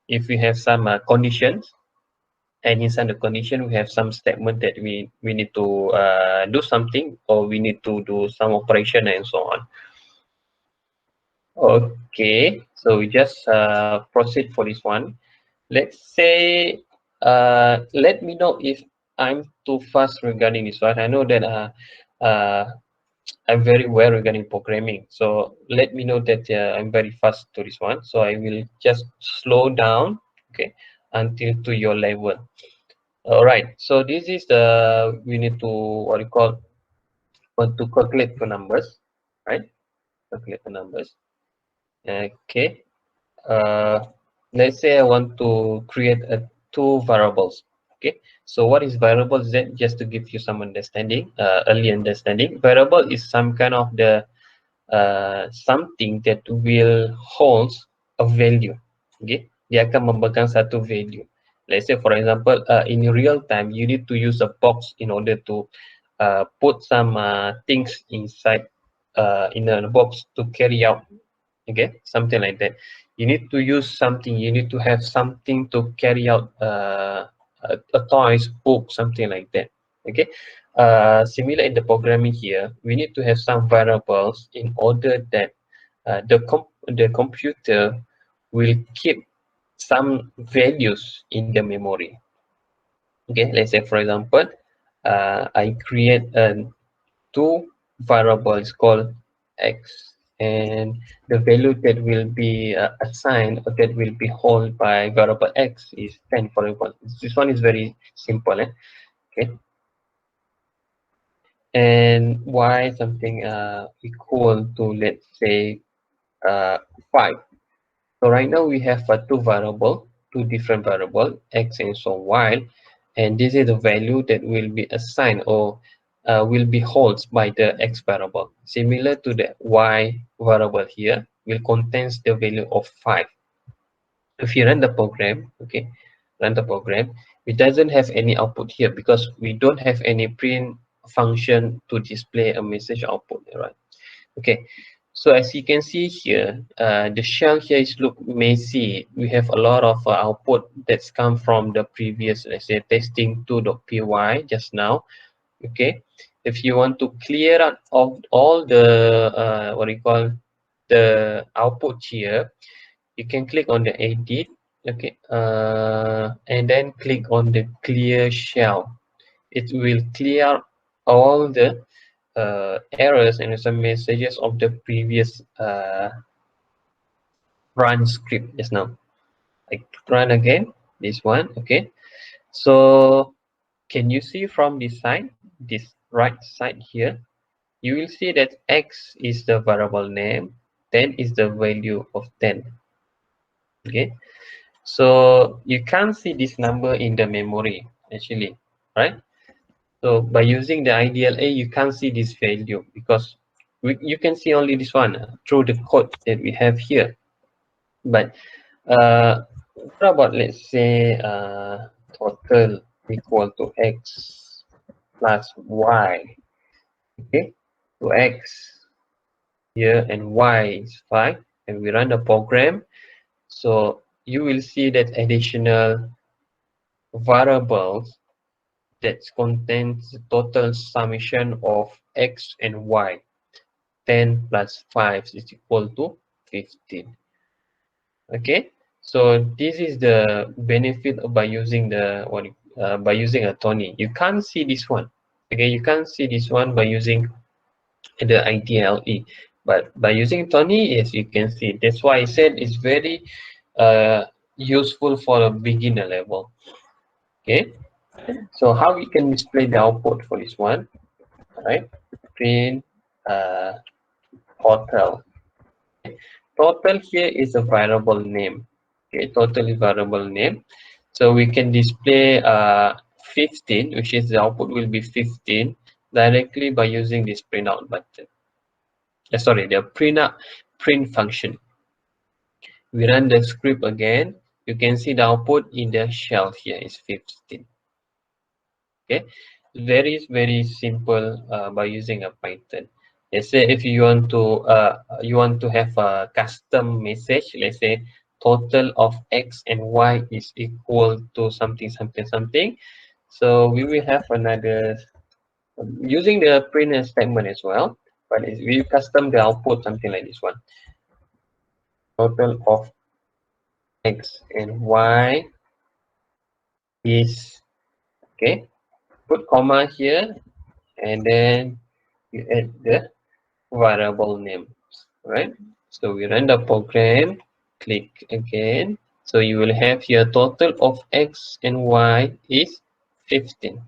If we have some conditions, and inside the condition we have some statement that we need to do something, or we need to do some operation and so on. Okay, so we just proceed for this one. Let's say, let me know if I'm too fast regarding this one. I know that I'm very well regarding programming, so let me know that I'm very fast to this one. So I will just slow down, okay, until to your level. All right. So this is the we need to what you call want to calculate the numbers, right? Calculate the numbers. Okay. Let's say I want to create two variables. Okay, so what is variable? Is that just to give you some understanding, early understanding? Variable is some kind of the something that will holds a value. Okay, dia akan memegang satu value. Let's say for example, in real time you need to use a box in order to put some things inside in a box to carry out. Okay, something like that. You need to use something, you need to have something to carry out a toys book, something like that. Okay, similar in the programming here, we need to have some variables in order that the computer will keep some values in the memory. Okay, let's say for example, I create two variables called x, and the value that will be assigned, or that will be held by variable x is 10, for example. This one is very simple. Okay, and y something equal to, let's say, 5. So right now we have two different variable, x and so y, and this is the value that will be assigned, or will be held by the x variable. Similar to the y variable here, will contains the value of 5. If you run the program, okay, run the program, it doesn't have any output here because we don't have any print function to display a message output, right? Okay, so as you can see here, the shell here is look messy. We have a lot of output that's come from the previous, let's say, testing2.py just now. Okay, if you want to clear out of all the what do you call the output here, you can click on the edit. Okay, and then click on the clear shell. It will clear all the errors and some messages of the previous run script just now. I run again this one. Okay, so can you see from this side, this right side here, you will see that x is the variable name, 10 is the value of 10. Okay, so you can't see this number in the memory actually, right? So by using the IDLA, you can't see this value because you can see only this one through the code that we have here. But what about, let's say, total equal to x plus y? Okay, so x here and y is 5, and we run the program. So you will see that additional variables that contains the total summation of x and y. 10 plus 5 is equal to 15. Okay, so this is the benefit of by using the by using a Thonny. You can't see this one. Okay, you can't see this one by using the IDLE, but by using Thonny, yes, you can see. That's why I said it's very useful for a beginner level. Okay, so how we can display the output for this one? All right, print total. Total here is a variable name. Okay, total is variable name. So we can display 15, which is the output will be 15 directly by using this printout button. Sorry, the print function. We run the script again. You can see the output in the shell here is 15. Okay, very simple by using a Python. Let's say if you want to have a custom message, let's say total of x and y is equal to something. So we will have another using the print statement as well, but we custom the output something like this one. Total of x and y is, okay, put comma here, and then you add the variable names, right? So we run the program, click again. So you will have here total of x and y is 15.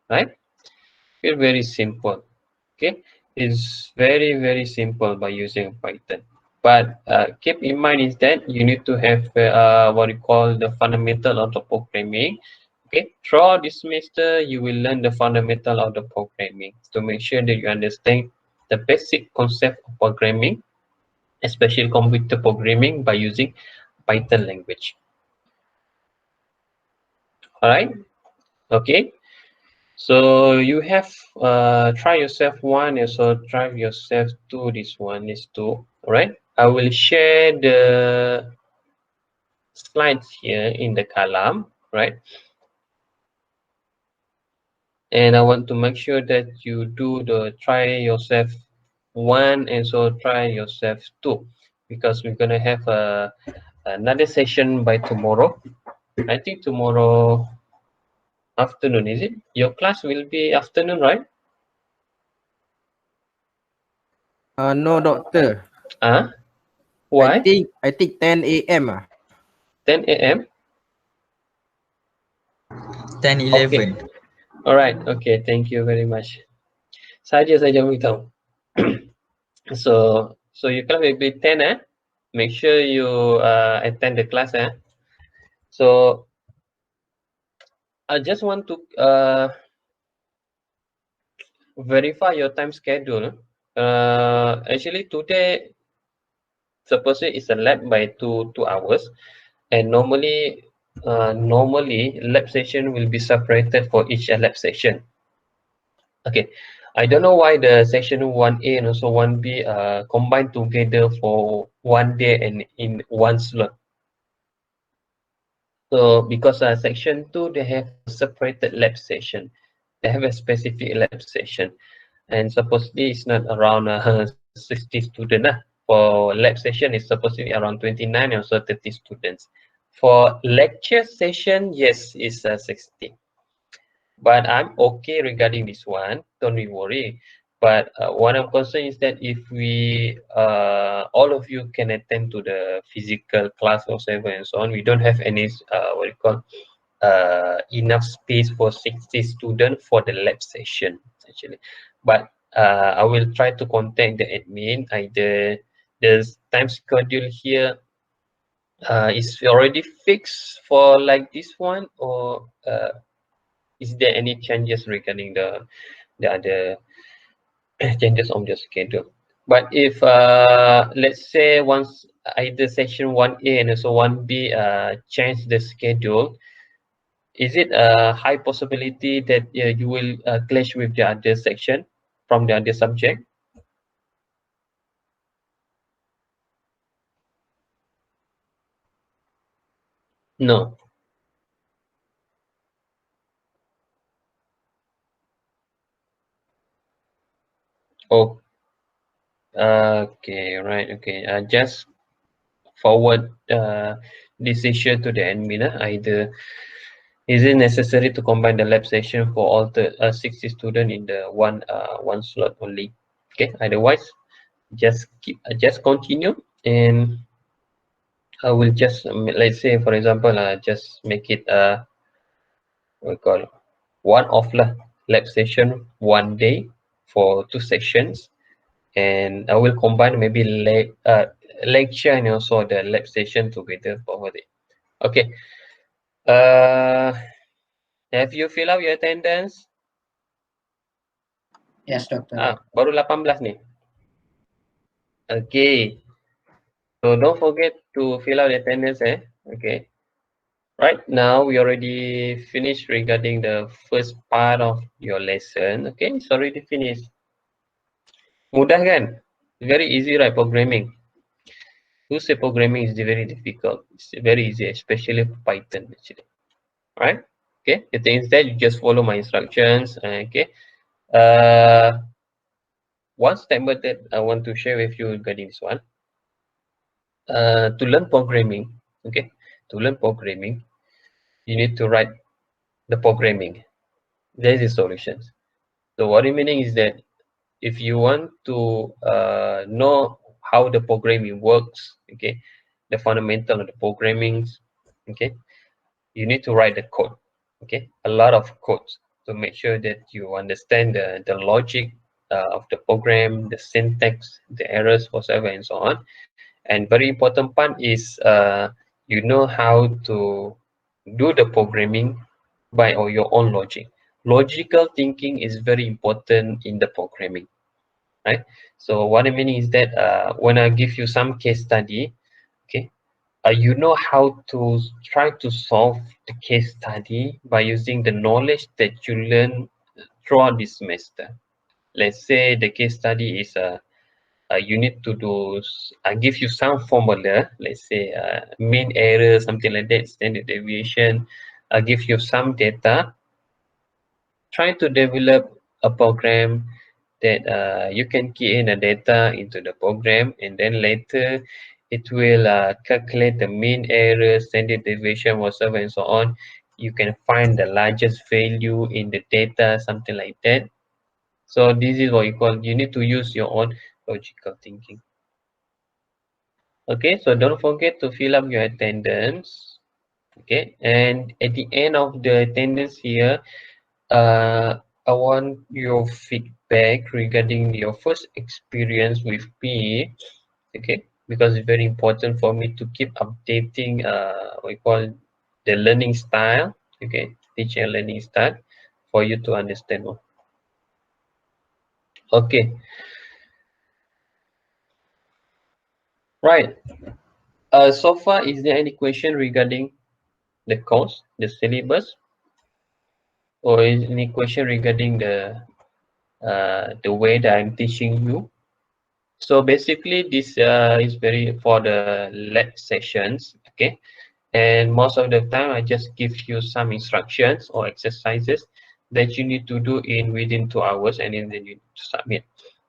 Right? It's very simple. Okay, it's very simple by using Python. But keep in mind is that you need to have what you call the fundamental of the programming. Okay, throughout this semester you will learn the fundamental of the programming to make sure that you understand the basic concept of programming, especially computer programming, by using Python language. All right. Okay. So you have try yourself one, and so try yourself two. This one is two. All right. I will share the slides here in the column, right? And I want to make sure that you do the try yourself one, and so try yourself two, because we're gonna have another session by tomorrow. I think tomorrow afternoon, is it? Your class will be afternoon, right? No, doctor. Why? I think 10 a.m. 10 a.m. 10, 11. Okay. All right. Okay. Thank you very much. Saja beritahu. So your class will be 10, Make sure you attend the class, So I just want to verify your time schedule. Actually today supposedly it's a lab by two hours, and normally lab session will be separated for each lab session. Okay, I don't know why the section 1A and also 1B combined together for one day and in one slot. So because section 2 they have a separated lab session, they have a specific lab session, and supposedly it's not around 60 students. For lab session it's supposed to be around 29 or so 30 students. For lecture session, yes, it's 60. But I'm okay regarding this one, don't be worry. But what I'm concerned is that if we all of you can attend to the physical class or whatever and so on, we don't have any what you call enough space for 60 students for the lab session actually. But I will try to contact the admin. Either the time schedule here is already fixed for like this one, or is there any changes regarding the other changes on the schedule? But if let's say once either section 1A and also 1B change the schedule, is it a high possibility that you will clash with the other section from the other subject? No. Oh, okay, right. Okay, just forward this issue to the admin. Either is it necessary to combine the lab session for all the 60 students in the one slot only? Okay, otherwise just continue, and I will just let's say for example just make it we call one off lab session one day for 2 sections, and I will combine maybe lecture and also the lab session together for it. Okay. Have you fill out your attendance? Yes, Doctor. Baru 18 ni. Okay. So don't forget to fill out the attendance, Okay. Right now we already finished regarding the first part of your lesson. Okay, it's already finished. Mudah kan? Very easy, right? Programming. Who say programming is very difficult? It's very easy, especially for Python actually. Right? Okay. The thing is that you just follow my instructions. Okay. One step that I want to share with you regarding this one. To learn programming, okay, to learn programming, you need to write the programming. There's the solutions. So what I'm meaning is that if you want to know how the programming works, okay, the fundamental of the programming, okay, you need to write the code, okay, a lot of codes to make sure that you understand the logic of the program, the syntax, the errors, whatsoever, and so on. And very important part is you know how to do the programming by your own logic. Logical thinking is very important in the programming, right? So what I mean is that when I give you some case study, okay, you know how to try to solve the case study by using the knowledge that you learn throughout this semester. Let's say the case study is you need to do, I give you some formula, let's say mean error, something like that, standard deviation. I give you some data, try to develop a program that you can key in the data into the program, and then later it will calculate the mean error, standard deviation, whatsoever, and so on. You can find the largest value in the data, something like that. So this is what you call, you need to use your own logical thinking. Okay, so don't forget to fill up your attendance. Okay, and at the end of the attendance here, I want your feedback regarding your first experience with me. Okay, because it's very important for me to keep updating what we call the learning style. Okay, teaching and learning style for you to understand more. Okay, right. So far, is there any question regarding the course, the syllabus, or is any question regarding the way that I'm teaching you? So basically, this is very for the lab sessions, okay? And most of the time, I just give you some instructions or exercises that you need to do in within 2 hours, and then you need to submit,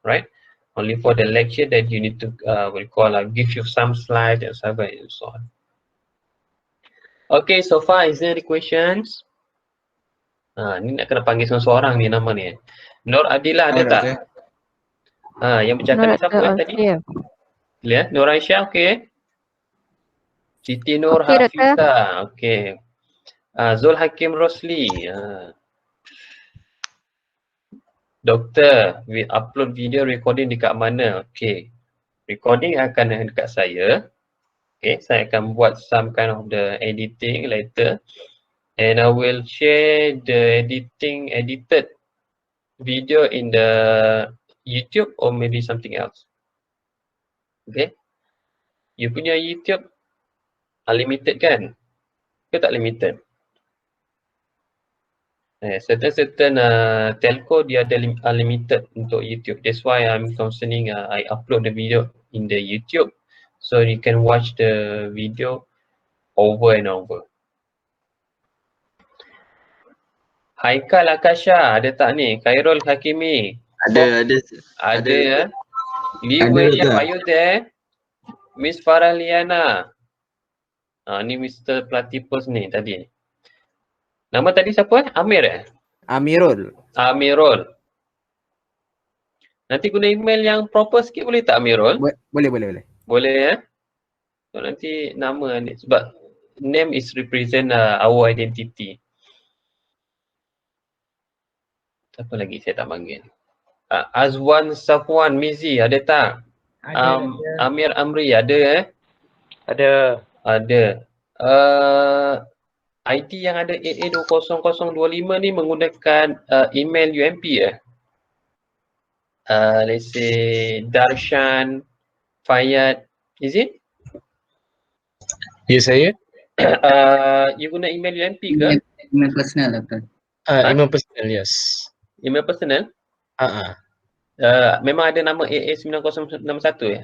right? Only for the lecture that you need to we call give you some slides and so on and so on. Okay, so far is there any questions? Ni nak kena panggil seorang-seorang ni nama ni. Nur Adila ada tak? Yang bercakap ni siapa tadi? Clear? Nur Aisyah, okay. Siti Nur Hafizah, okay. Zul Hakim Rosli. Doktor, we upload video recording dekat mana? Okay. Recording akan dekat saya. Okay, saya akan buat some kind of the editing later. And I will share the edited video in the YouTube or maybe something else. Okay. You punya YouTube unlimited kan? Ke tak limited? Certain telco dia ada unlimited untuk YouTube. That's why I'm concerning I upload the video in the YouTube so you can watch the video over and over. Haikal Akasha ada tak ni? Khairul Hakimi. Ada ya. Lee William, are you there? Miss Farah Liana. Ni Mr. Platypus ni tadi. Nama tadi siapa? Amir Amirul. Amirul. Nanti guna email yang proper sikit boleh tak Amirul? Boleh. Boleh ya. So nanti nama ni sebab name is represent our identity. Apa lagi saya tak panggil? Azwan Safwan Mizi ada tak? Amir Amri ada Ada. ID yang ada AA20025 ni menggunakan email UMP . let's say Darshan, Fayad, is it? Ya, saya. You guna email UMP ke? Email personal, Doctor. Email personal, yes. Email personal? Memang ada nama AA9061 ya?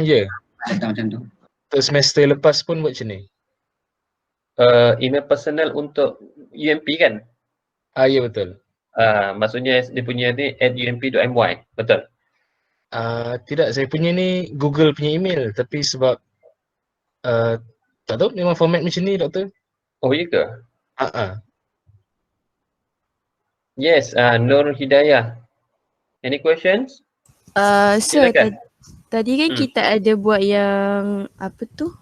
Ya. Ada macam tu. Untuk semester lepas pun buat macam ni. Email personal untuk UMP kan? Ya, betul. Maksudnya dia punya ni @ump.my, betul? Tidak, saya punya ni Google punya email, tapi sebab tak tahu, memang format macam ni, Doktor. Oh, ya ke? Yes, Nur Hidayah. Any questions? Sir, Silakan. tadi kan kita ada buat yang apa tu?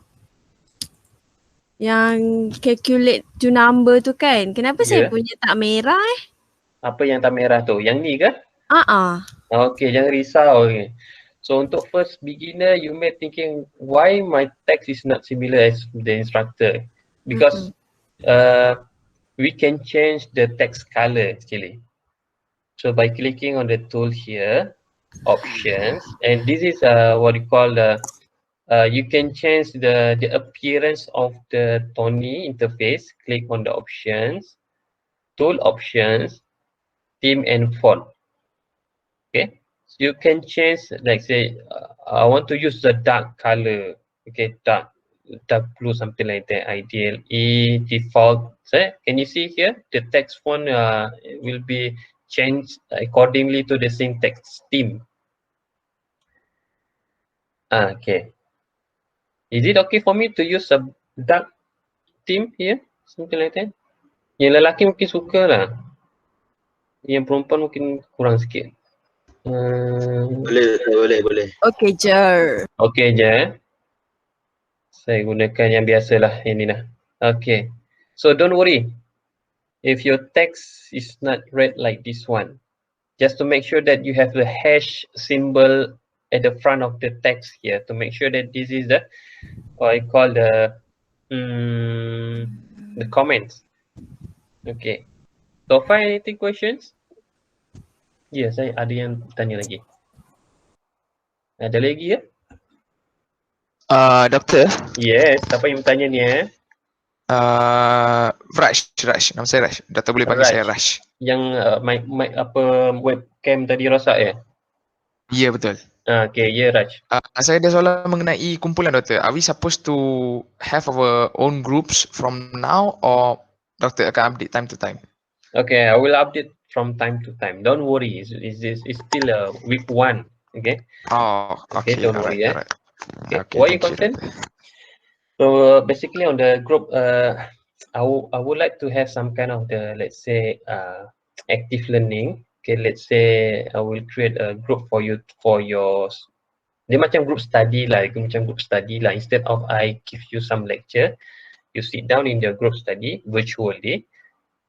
Yang calculate to number tu kan. Kenapa saya punya tak merah Apa yang tak merah tu? Yang ni ke? Okay, jangan risau. Okay. So untuk first beginner, you may thinking why my text is not similar as the instructor? Because we can change the text color actually. So by clicking on the tool here, options, and this is what you call the you can change the appearance of the Thonny interface. Click on the options, tool options, theme and font. Okay, so you can change, like say I want to use the dark color. Okay, dark blue, something like that. Ideal default. So can you see here the text font will be changed accordingly to the syntax theme. Okay. Is it okay for me to use a dark theme here? Something like that. Yang lelaki mungkin suka lah. Yang perempuan mungkin kurang sikit. Boleh. Okay je. Okay je. Saya gunakan yang biasalah ini lah. Okay. So don't worry. If your text is not read like this one, just to make sure that you have the hash symbol at the front of the text here to make sure that this is the what I call the comments. Okay. So far, anything questions? Yes, saya ada yang tanya lagi. Ada lagi ya? Doktor. Yes, siapa yang bertanya ni Raj. Nama saya Raj. Doktor boleh panggil saya Raj. Yang mic apa webcam tadi rosak ya? Ya, betul. Okay, ya Raj. Saya ada soalan mengenai kumpulan, Doktor. Are we supposed to have our own groups from now, or Doktor akan update time to time? Okay, I will update from time to time. Don't worry, it's still week 1. Okay. Okay. Don't worry. Alright. Okay. What are you concerned? So basically on the group, I would like to have some kind of the, let's say, active learning. Okay, let's say I will create a group for you for your. Dia macam group study lah, Instead of I give you some lecture, you sit down in the group study virtually,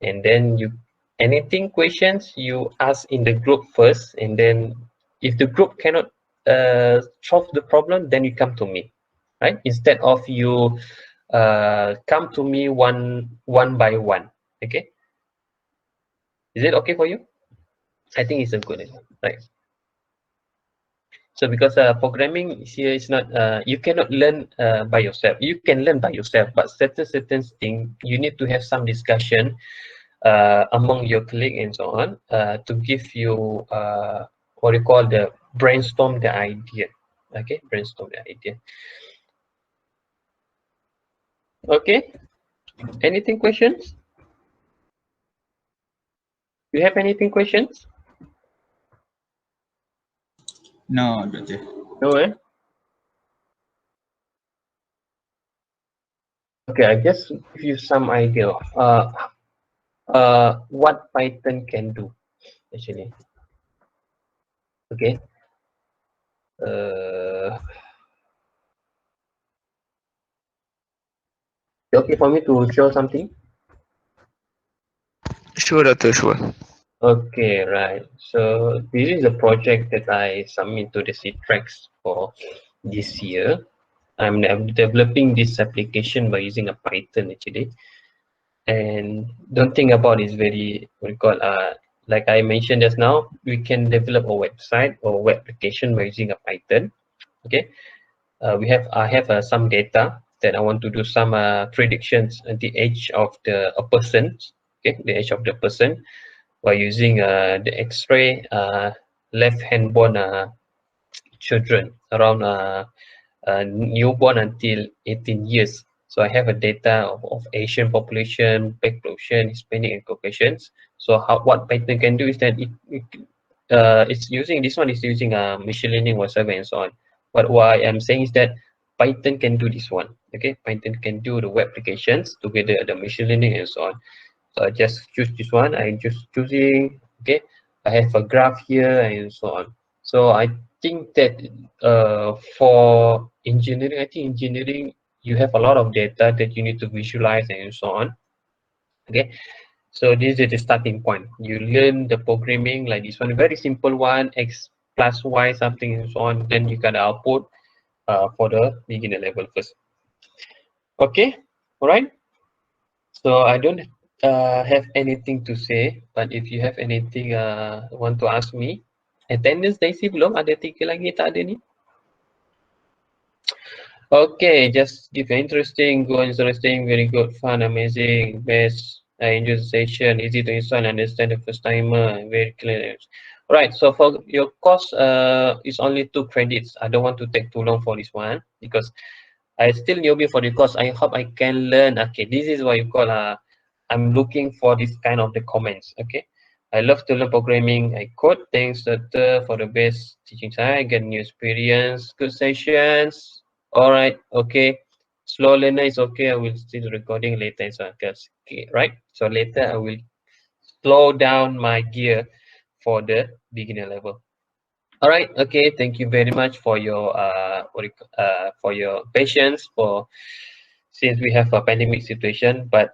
and then you anything questions you ask in the group first, and then if the group cannot solve the problem, then you come to me, right? Instead of you come to me one by one. Okay, is it okay for you? I think it's a good idea, right? So because programming here is not you cannot learn by yourself. You can learn by yourself, but certain things you need to have some discussion among your colleague and so on to give you what you call the brainstorm the idea. Okay, brainstorm the idea. Okay, anything questions? You have anything questions? No, Doctor. No, Okay, I just give you some idea what Python can do actually. Okay. Okay for me to show something? Sure, Doctor, sure. Okay, right. So this is a project that I submit to the CTRAX for this year. I'm developing this application by using a Python actually. And don't think about it's very what you call like I mentioned just now, we can develop a website or web application by using a Python. Okay, I have some data that I want to do some predictions at the age of a person. Okay, the age of the person by using the X-ray left-hand born children around newborn until 18 years. So I have a data of Asian population, Black population, Hispanic, and Caucasians. So what Python can do is that it's using this one is using machine learning whatsoever and so on. But what I'm saying is that Python can do this one. Okay, Python can do the web applications together the machine learning and so on. So I just choose this one. I'm just choosing. Okay, I have a graph here and so on. So I think that for engineering, I think engineering you have a lot of data that you need to visualize and so on. Okay, so this is the starting point. You learn the programming like this one, very simple one, x plus y something and so on. Then you can output for the beginner level first. Okay, all right. So I don't have anything to say, but if you have anything want to ask me. Attendance Daisy belum ada 3 lagi, tak ada ni. Okay, just give interesting, go interesting, very good, fun, amazing, best. I enjoy the session, easy to install, understand the first timer, very clear. Right, so for your course, it's only 2 credits. I don't want to take too long for this one because I still newbie for the course. I hope I can learn. Okay, this is what you call I'm looking for this kind of the comments. Okay, I love to learn programming. I code. Thanks for the best teaching time. Get new experience. Good sessions. All right. Okay. Slow learner is okay. I will still recording later. So okay, right. So later I will slow down my gear for the beginner level. All right. Okay. Thank you very much for your patience. Since we have a pandemic situation, but